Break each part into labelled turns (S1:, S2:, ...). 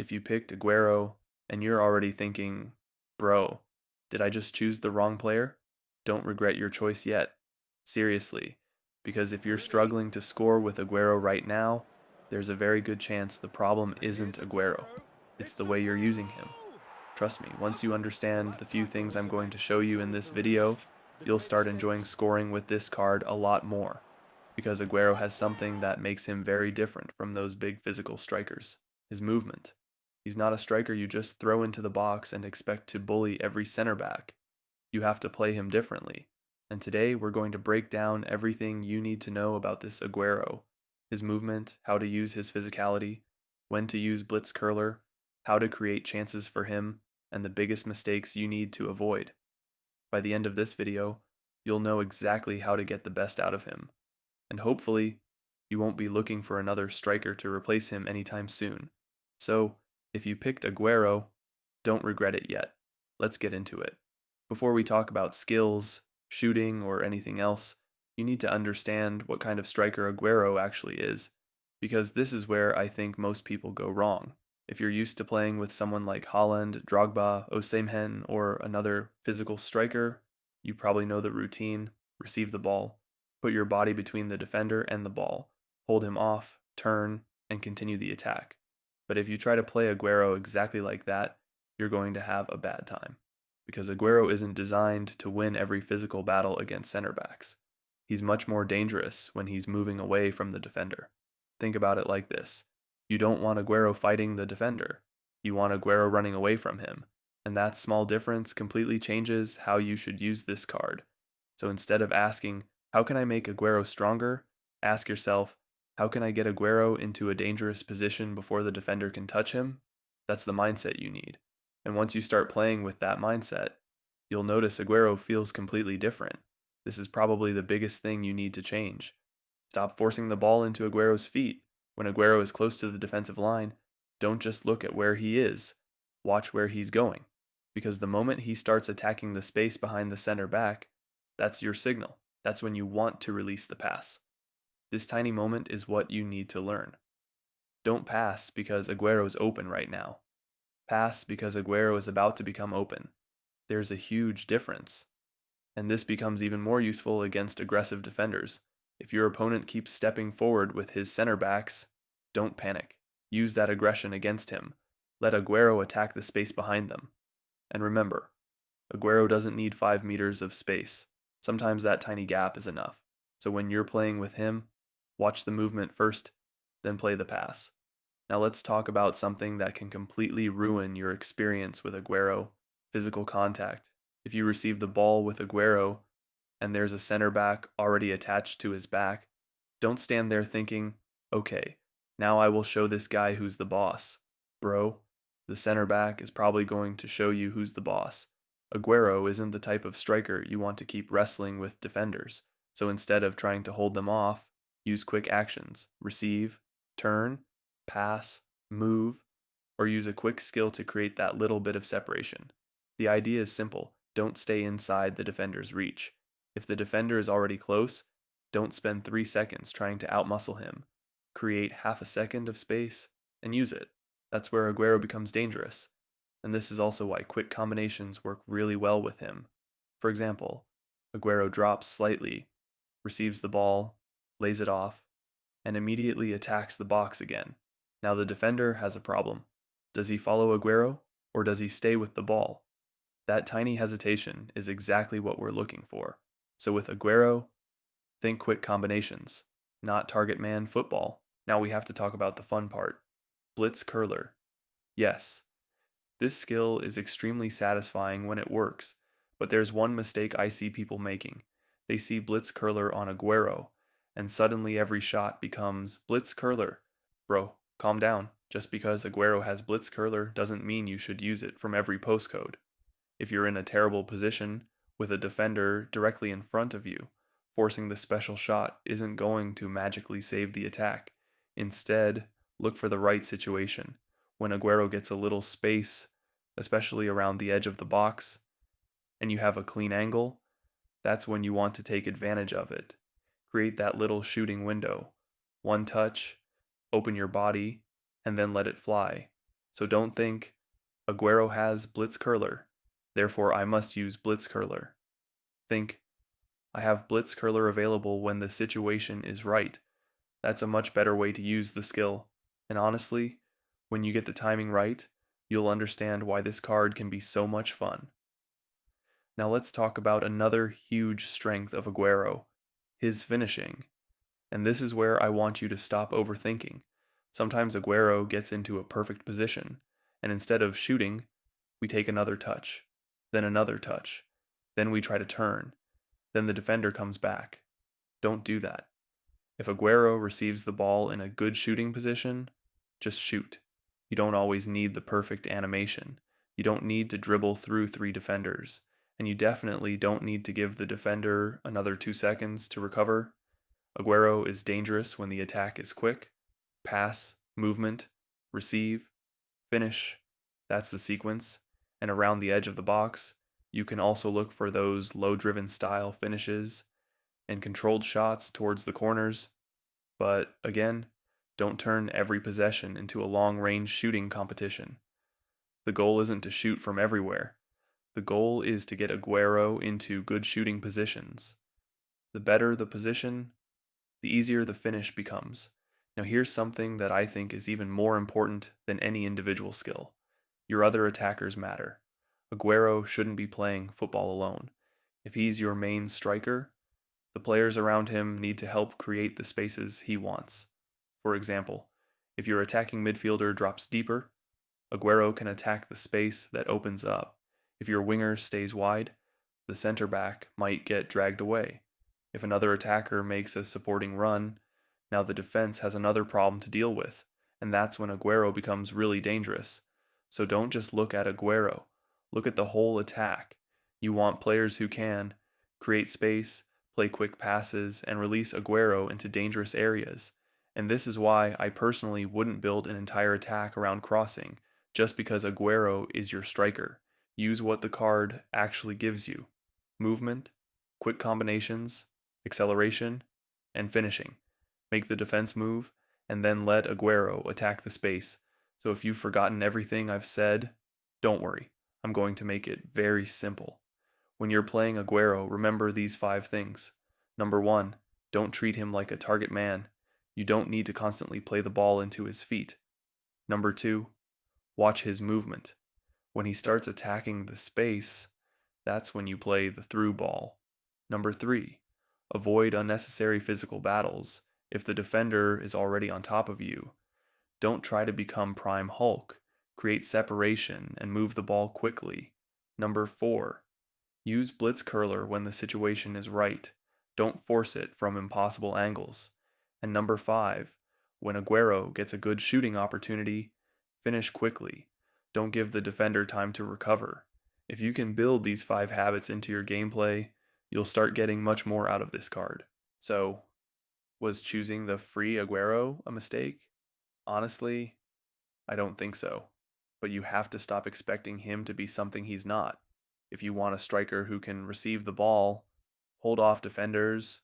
S1: If you picked Agüero and you're already thinking, bro, did I just choose the wrong player? Don't regret your choice yet. Seriously, because if you're struggling to score with Agüero right now, there's a very good chance the problem
S2: And
S1: isn't
S2: here's
S1: Agüero.
S2: Aguero.
S1: It's
S2: It's
S1: the
S2: a
S1: way you're using him.
S2: goal!
S1: Trust me, once you understand
S2: That
S1: the few
S2: tackle
S1: things
S2: was
S1: I'm going to
S2: immense
S1: show
S2: and
S1: you in
S2: shows
S1: this
S2: the reach,
S1: video,
S2: the
S1: you'll
S2: great
S1: start
S2: skill.
S1: enjoying scoring with this card a lot more, because Agüero has something that makes him very different from those big physical strikers: his movement. He's not a striker you just throw into the box and expect to bully every center back. You have to play him differently. And today we're going to break down everything you need to know about this Agüero: his movement, how to use his physicality, when to use blitz curler, how to create chances for him, and the biggest mistakes you need to avoid. By the end of this video, you'll know exactly how to get the best out of him. And hopefully, you won't be looking for another striker to replace him anytime soon. So, if you picked Agüero, don't regret it yet. Let's get into it. Before we talk about skills, shooting, or anything else, you need to understand what kind of striker Agüero actually is, because this is where I think most people go wrong. If you're used to playing with someone like Haaland, Drogba, Osimhen, or another physical striker, you probably know the routine: receive the ball, put your body between the defender and the ball, hold him off, turn, and continue the attack. But if you try to play Agüero exactly like that, you're going to have a bad time, because Agüero isn't designed to win every physical battle against center backs. He's much more dangerous when he's moving away from the defender. Think about it like this: you don't want Agüero fighting the defender, you want Agüero running away from him, and that small difference completely changes how you should use this card. So instead of asking, how can I make Agüero stronger? Ask yourself, how can I get Agüero into a dangerous position before the defender can touch him? That's the mindset you need. And once you start playing with that mindset, you'll notice Agüero feels completely different. This is probably the biggest thing you need to change. Stop forcing the ball into Agüero's feet. When Agüero is close to the defensive line, don't just look at where he is. Watch where he's going. Because the moment he starts attacking the space behind the center back, that's your signal. That's when you want to release the pass. This tiny moment is what you need to learn. Don't pass because Agüero is open right now. Pass because Agüero is about to become open. There's a huge difference. And this becomes even more useful against aggressive defenders. If your opponent keeps stepping forward with his center backs, don't panic. Use that aggression against him. Let Agüero attack the space behind them. And remember, Agüero doesn't need 5 meters of space. Sometimes that tiny gap is enough. So when you're playing with him, watch the movement first, then play the pass. Now let's talk about something that can completely ruin your experience with Agüero: physical contact. If you receive the ball with Agüero and there's a center back already attached to his back, don't stand there thinking, okay, now I will show this guy who's the boss. Bro, the center back is probably going to show you who's the boss. Agüero isn't the type of striker you want to keep wrestling with defenders, so instead of trying to hold them off, use quick actions: receive, turn, pass, move, or use a quick skill to create that little bit of separation. The idea is simple: don't stay inside the defender's reach. If the defender is already close, don't spend 3 seconds trying to outmuscle him. Create half a second of space and use it. That's where Agüero becomes dangerous. And this is also why quick combinations work really well with him. For example, Agüero drops slightly, receives the ball, lays it off, and immediately attacks the box again. Now the defender has a problem. Does he follow Agüero, or does he stay with the ball? That tiny hesitation is exactly what we're looking for. So with Agüero, think quick combinations, not target man football. Now we have to talk about the fun part: blitz curler. Yes, this skill is extremely satisfying when it works, but there's one mistake I see people making. They see blitz curler on Agüero, and suddenly every shot becomes blitz curler. Bro, calm down. Just because Agüero has blitz curler doesn't mean you should use it from every postcode. If you're in a terrible position with a defender directly in front of you, forcing the special shot isn't going to magically save the attack. Instead, look for the right situation. When Agüero gets a little space, especially around the edge of the box, and you have a clean angle, that's when you want to take advantage of it. Create that little shooting window. One touch, open your body, and then let it fly. So don't think Agüero has blitz curler, therefore I must use blitz curler. Think I have blitz curler available when the situation is right. That's a much better way to use the skill. And honestly, when you get the timing right, you'll understand why this card can be so much fun. Now let's talk about another huge strength of Agüero, his finishing. And this is where I want you to stop overthinking. Sometimes Agüero gets into a perfect position, and instead of shooting, we take another touch, then another touch, then we try to turn, then the defender comes back. Don't do that. If Agüero receives the ball in a good shooting position, just shoot. You don't always need the perfect animation. You don't need to dribble through 3 defenders. And you definitely don't need to give the defender another 2 seconds to recover. Agüero is dangerous when the attack is quick. Pass, movement, receive, finish. That's the sequence. And around the edge of the box, you can also look for those low-driven style finishes and controlled shots towards the corners. But again, don't turn every possession into a long-range shooting competition. The goal isn't to shoot from everywhere. The goal is to get Agüero into good shooting positions. The better the position, the easier the finish becomes. Now here's something that I think is even more important than any individual skill. Your other attackers matter. Agüero shouldn't be playing football alone. If he's your main striker, the players around him need to help create the spaces he wants. For example, if your attacking midfielder drops deeper, Agüero can attack the space that opens up. If your winger stays wide, the center back might get dragged away. If another attacker makes a supporting run, now the defense has another problem to deal with, and that's when Agüero becomes really dangerous. So don't just look at Agüero, look at the whole attack. You want players who can create space, play quick passes, and release Agüero into dangerous areas. And this is why I personally wouldn't build an entire attack around crossing, just because Agüero is your striker. Use what the card actually gives you. Movement, quick combinations, acceleration, and finishing. Make the defense move, and then let Agüero attack the space. So if you've forgotten everything I've said, don't worry. I'm going to make it very simple. When you're playing Agüero, remember these 5 things. Number 1, don't treat him like a target man. You don't need to constantly play the ball into his feet. Number 2, watch his movement. When he starts attacking the space, that's when you play the through ball. Number 3, avoid unnecessary physical battles. If the defender is already on top of you, don't try to become Prime Hulk. Create separation and move the ball quickly. Number 4, use blitz curler when the situation is right. Don't force it from impossible angles. And number 5, when Agüero gets a good shooting opportunity, finish quickly. Don't give the defender time to recover. If you can build these 5 habits into your gameplay, you'll start getting much more out of this card. So, was choosing the free Agüero a mistake? Honestly, I don't think so. But you have to stop expecting him to be something he's not. If you want a striker who can receive the ball, hold off defenders,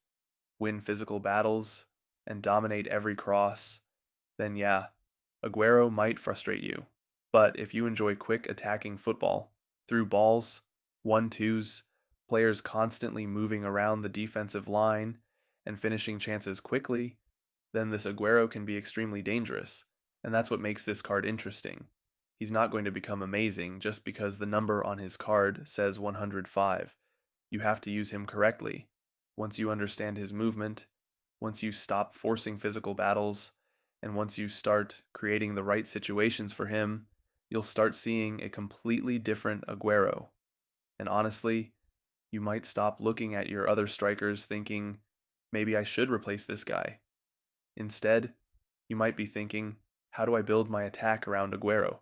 S1: win physical battles, and dominate every cross, then yeah, Agüero might frustrate you. But if you enjoy quick attacking football, through balls, 1-2s, players constantly moving around the defensive line, and finishing chances quickly, then this Agüero can be extremely dangerous, and that's what makes this card interesting. He's not going to become amazing just because the number on his card says 105. You have to use him correctly. Once you understand his movement, once you stop forcing physical battles, and once you start creating the right situations for him, you'll start seeing a completely different Agüero. And honestly, you might stop looking at your other strikers thinking, maybe I should replace this guy. Instead, you might be thinking, how do I build my attack around Agüero?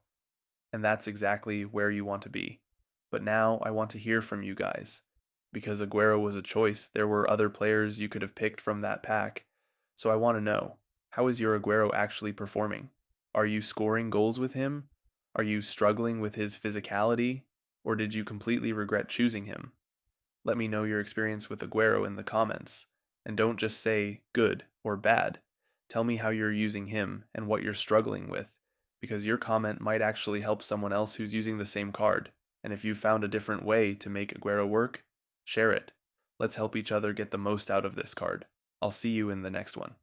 S1: And that's exactly where you want to be. But now I want to hear from you guys. Because Agüero was a choice, there were other players you could have picked from that pack. So I want to know, how is your Agüero actually performing? Are you scoring goals with him? Are you struggling with his physicality? Or did you completely regret choosing him? Let me know your experience with Agüero in the comments. And don't just say good or bad. Tell me how you're using him and what you're struggling with, because your comment might actually help someone else who's using the same card. And if you found a different way to make Agüero work, share it. Let's help each other get the most out of this card. I'll see you in the next one.